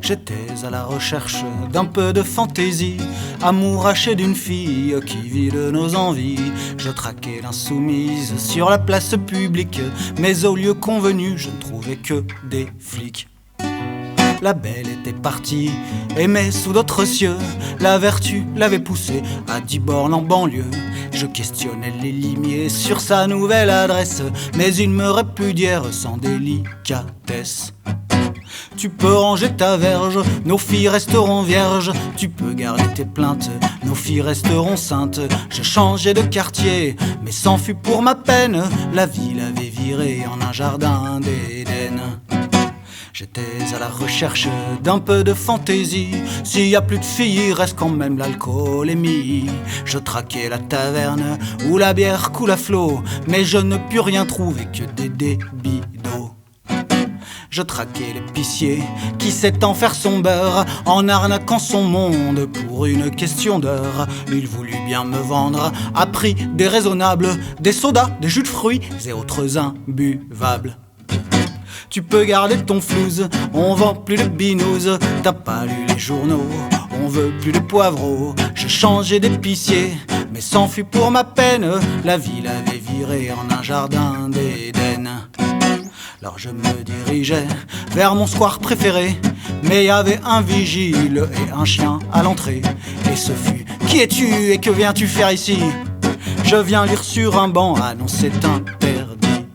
J'étais à la recherche d'un peu de fantaisie, amouraché d'une fille qui vit de nos envies. Je traquais l'insoumise sur la place publique, mais au lieu convenu, je ne trouvais que des flics. La belle était partie, aimée sous d'autres cieux. La vertu l'avait poussée à 10 bornes en banlieue. Je questionnais les limiers sur sa nouvelle adresse, mais il me répudièrent sans délicatesse. Tu peux ranger ta verge, nos filles resteront vierges. Tu peux garder tes plaintes, nos filles resteront saintes. Je changeais de quartier, mais c'en fut pour ma peine. La vie l'avait viré en un jardin d'Éden. J'étais à la recherche d'un peu de fantaisie. S'il y a plus de filles, il reste quand même l'alcoolémie. Je traquais la taverne où la bière coule à flot, mais je ne pus rien trouver que des débits d'eau. Je traquais l'épicier qui sait en faire son beurre, en arnaquant son monde pour une question d'heure. Il voulut bien me vendre à prix déraisonnable des sodas, des jus de fruits et autres imbuvables. Tu peux garder ton flouze, on vend plus de binous. T'as pas lu les journaux, on veut plus de poivreaux. J'ai changé d'épicier, mais c'en fut pour ma peine. La vie l'avait viré en un jardin d'Éden. Alors je me dirigeais vers mon square préféré, mais y avait un vigile et un chien à l'entrée. Et ce fut « Qui es-tu et que viens-tu faire ici ?» Je viens lire sur un banc, ah non c'est interdit.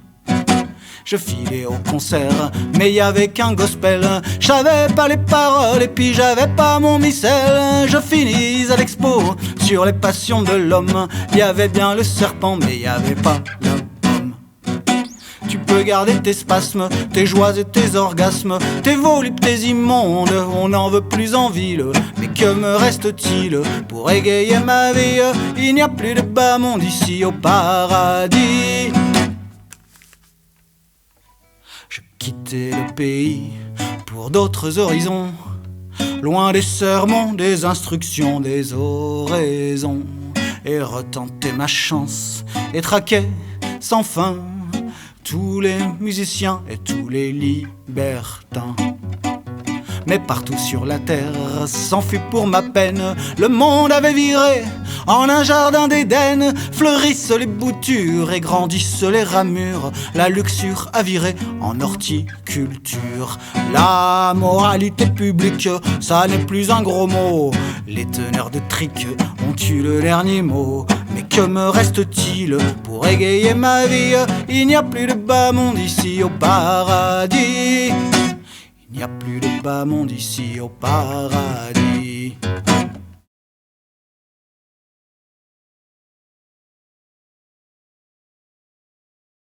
Je filais au concert, mais y avait qu'un gospel. J'avais pas les paroles et puis j'avais pas mon missel. Je finis à l'expo sur les passions de l'homme. Y avait bien le serpent, mais y avait pas l'homme. Tu peux garder tes spasmes, tes joies et tes orgasmes, tes voluptés tes immondes, on n'en veut plus en ville. Mais que me reste-t-il pour égayer ma vie? Il n'y a plus de bas monde ici au paradis. Je quittais le pays pour d'autres horizons, loin des sermons, des instructions, des oraisons, et retentais ma chance et traquais sans fin tous les musiciens et tous les libertins. Mais partout sur la terre, c'en fut pour ma peine. Le monde avait viré en un jardin d'Éden. Fleurissent les boutures et grandissent les ramures. La luxure a viré en horticulture. La moralité publique, ça n'est plus un gros mot. Les teneurs de trick ont eu le dernier mot. Mais que me reste-t-il pour égayer ma vie? Il n'y a plus de bas monde ici au paradis. Il n'y a plus de bas monde ici au paradis.